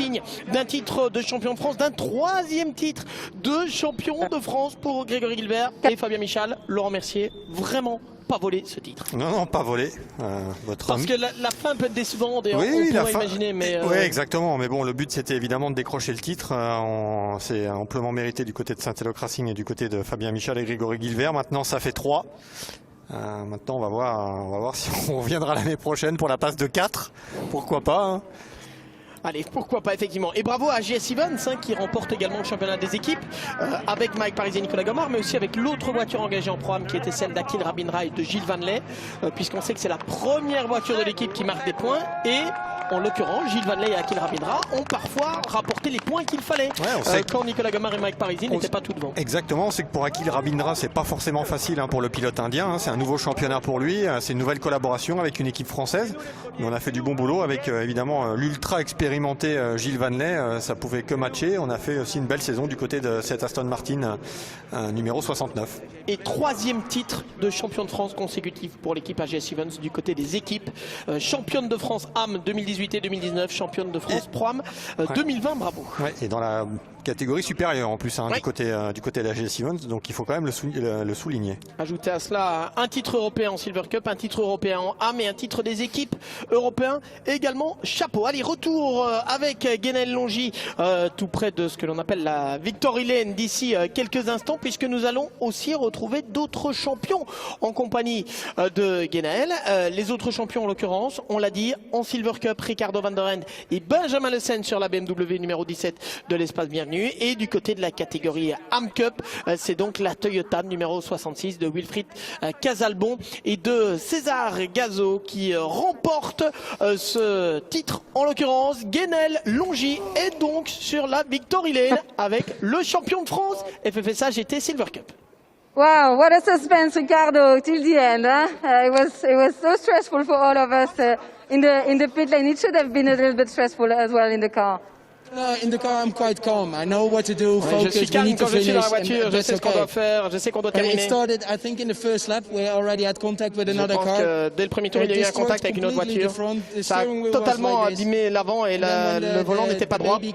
signe d'un titre de champion de France, d'un troisième titre de champion de France pour Grégory Gilbert et Fabien Michal. Laurent Mercier, vraiment pas volé ce titre. Non, pas volé. Parce que la fin peut être décevante et oui, on pourrait imaginer. Mais Oui, exactement. Mais bon, le but c'était évidemment de décrocher le titre. C'est amplement mérité du côté de Saint-Eloque Racing et du côté de Fabien Michal et Grégory Gilbert. Maintenant, ça fait 3. Maintenant, on va voir si on reviendra l'année prochaine pour la passe de 4. Pourquoi pas, hein. Allez, pourquoi pas, effectivement. Et bravo à JS Evans qui remporte également le championnat des équipes avec Mike Paris et Nicolas Gomard, mais aussi avec l'autre voiture engagée en programme qui était celle d'Akil Rabindra et de Gilles Vanley, puisqu'on sait que c'est la première voiture de l'équipe qui marque des points. Et en l'occurrence, Gilles Vanley et Akil Rabindra ont parfois rapporté les points qu'il fallait quand Nicolas Gomard et Mike Parisi n'étaient pas tout devant. Exactement, on sait que pour Akil Rabindra, c'est pas forcément facile pour le pilote indien. C'est un nouveau championnat pour lui, c'est une nouvelle collaboration avec une équipe française. Mais on a fait du bon boulot avec évidemment l'ultra expérimenté Gilles Vanley. Ça pouvait que matcher. On a fait aussi une belle saison du côté de cette Aston Martin numéro 69. Et troisième titre de champion de France consécutif pour l'équipe AGS Evans du côté des équipes. Championne de France AM 2018 et 2019, championne de France Pro-Am 2020, bravo. Ouais, et dans la catégorie supérieure en plus du côté d'AGS Evans, donc il faut quand même le souligner. Ajoutez à cela un titre européen en Silver Cup, un titre européen en AM et un titre des équipes européens également. Chapeau. Allez, retour avec Guénel Longy tout près de ce que l'on appelle la Victory Lane d'ici quelques instants, puisque nous allons aussi retrouver d'autres champions en compagnie de Guénel. Les autres champions en l'occurrence, on l'a dit, en Silver Cup, Ricardo van der Ende et Benjamin Le Sen sur la BMW numéro 17 de l'Espace Bienvenue. Et du côté de la catégorie AM Cup, c'est donc la Toyota numéro 66 de Wilfried Casalbon et de César Gazo qui remporte ce titre. En l'occurrence, Guénel Longy est donc sur la Victory Lane avec le champion de France FFSA GT Silver Cup. Wow, what a suspense, Ricardo, till the end. It was so stressful for all of us in the pit lane. It should have been a little bit stressful as well in the car. In the car, I'm quite calm. I know what to do. Je suis calme quand je suis dans la voiture. Je sais ce qu'on doit faire. Je sais qu'on doit terminer. It started, I think, in the first lap. We already had contact with another car. Je pense que dès le premier tour, il y a eu un contact avec une autre voiture. Ça a totalement abîmé l'avant et le volant n'était pas droit. Et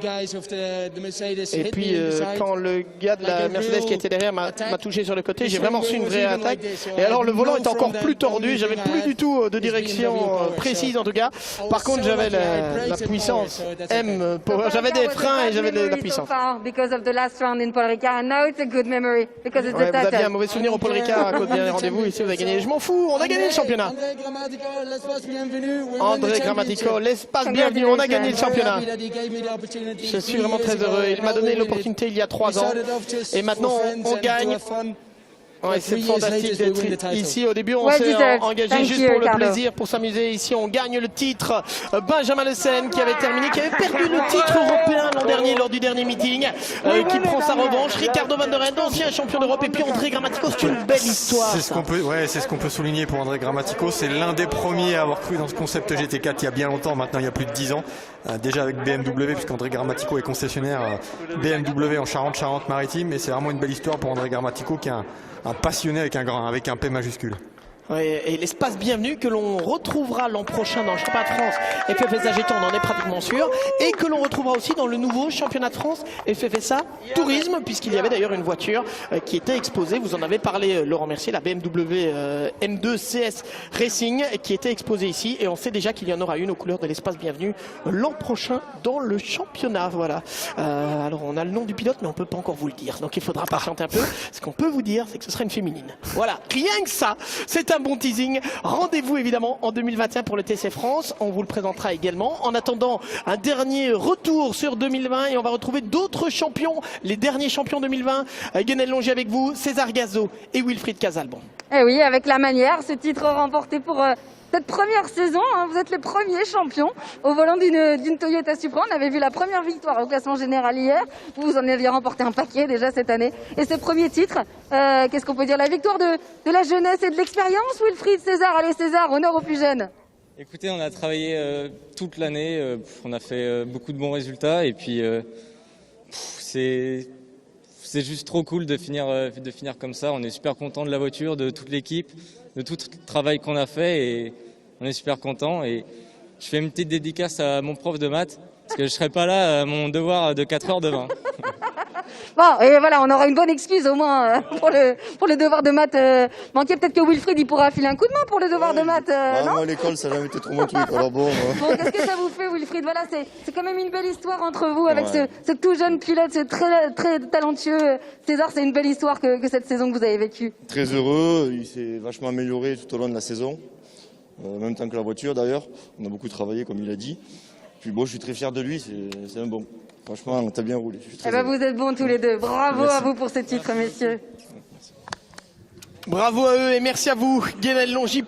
puis, quand le gars de la Mercedes qui était derrière m'a touché sur le côté, j'ai vraiment reçu une vraie attaque. Et alors, le volant est encore plus tordu. J'avais plus du tout de direction précise, en tout cas. Par contre, j'avais la puissance M Power. J'avais des freins et j'avais de la puissance. Because of the last round in Paul Ricard, and now it's a good memory because it's vous aviez un mauvais souvenir au Paul Ricard à cause du dernier rendez-vous. Ici, vous avez gagné. Je m'en fous, on a gagné le championnat. André Grammatico, l'espace bienvenue, on a gagné le championnat. Je suis vraiment très heureux. Il m'a donné l'opportunité il y a 3 ans. Et maintenant, on gagne. Ouais, c'est fantastique d'être ici. Au début, on s'est engagé juste pour le plaisir, pour s'amuser. Ici, on gagne le titre. Benjamin Le Sen, qui avait perdu le titre européen l'an dernier lors du dernier meeting, qui prend sa revanche. Ricardo van der Ende, ancien champion d'Europe, et puis André Grammatico. C'est une belle histoire. C'est ce qu'on peut souligner pour André Grammatico. C'est l'un des premiers à avoir cru dans ce concept GT4 il y a bien longtemps. Maintenant, il y a plus de 10 ans. Déjà avec BMW, puisqu'André Grammatico est concessionnaire BMW en Charente-Maritime. Et c'est vraiment une belle histoire pour André Grammatico, qui est un passionné avec un P majuscule. Ouais, et l'espace bienvenu que l'on retrouvera l'an prochain dans le championnat de France FFSA GT, on en est pratiquement sûr, et que l'on retrouvera aussi dans le nouveau championnat de France FFSA Tourisme, puisqu'il y avait d'ailleurs une voiture qui était exposée, vous en avez parlé Laurent Mercier, la BMW M2 CS Racing, qui était exposée ici, et on sait déjà qu'il y en aura une aux couleurs de l'espace bienvenu l'an prochain dans le championnat. Voilà. Alors on a le nom du pilote, mais on peut pas encore vous le dire, donc il faudra patienter un peu. Ce qu'on peut vous dire, c'est que ce sera une féminine. Voilà, rien que ça, c'est un bon teasing. Rendez-vous évidemment en 2021 pour le TC France. On vous le présentera également. En attendant, un dernier retour sur 2020 et on va retrouver d'autres champions, les derniers champions 2020. Guénel Longy avec vous, César Gazo et Wilfried Casalbon. Eh oui, avec la manière, ce titre remporté pour cette première saison, vous êtes les premiers champions au volant d'une Toyota Supra. On avait vu la première victoire au classement général hier. Vous en aviez remporté un paquet déjà cette année. Et ce premier titre, qu'est-ce qu'on peut dire? La victoire de la jeunesse et de l'expérience, Wilfried, César. Allez César, honneur aux plus jeunes. Écoutez, on a travaillé toute l'année. On a fait beaucoup de bons résultats. Et puis, c'est juste trop cool de finir comme ça. On est super content de la voiture, de toute l'équipe, de tout le travail qu'on a fait et on est super content. Et je fais une petite dédicace à mon prof de maths Parce que je serai pas là à mon devoir de 4 heures de vin. Bon, et voilà, on aura une bonne excuse au moins pour le devoir de maths manqué. Peut-être que Wilfried, il pourra filer un coup de main pour le devoir de maths, non? Moi, l'école, ça n'a jamais été trop mon truc. Alors bon. Bon, qu'est-ce que ça vous fait, Wilfried? Voilà, c'est quand même une belle histoire entre vous avec Ouais. ce tout jeune pilote, ce très talentueux César. C'est une belle histoire que cette saison que vous avez vécue. Très heureux. Il s'est vachement amélioré tout au long de la saison. En même temps que la voiture, d'ailleurs. On a beaucoup travaillé, comme il a dit. Puis bon, je suis très fier de lui. C'est un bon. Franchement, t'as bien roulé. Je suis très Eh ben, heureux. vous êtes bons tous les deux. Bravo Merci. à vous pour ce titre, messieurs. Bravo à eux et merci à vous, Guénel Longy.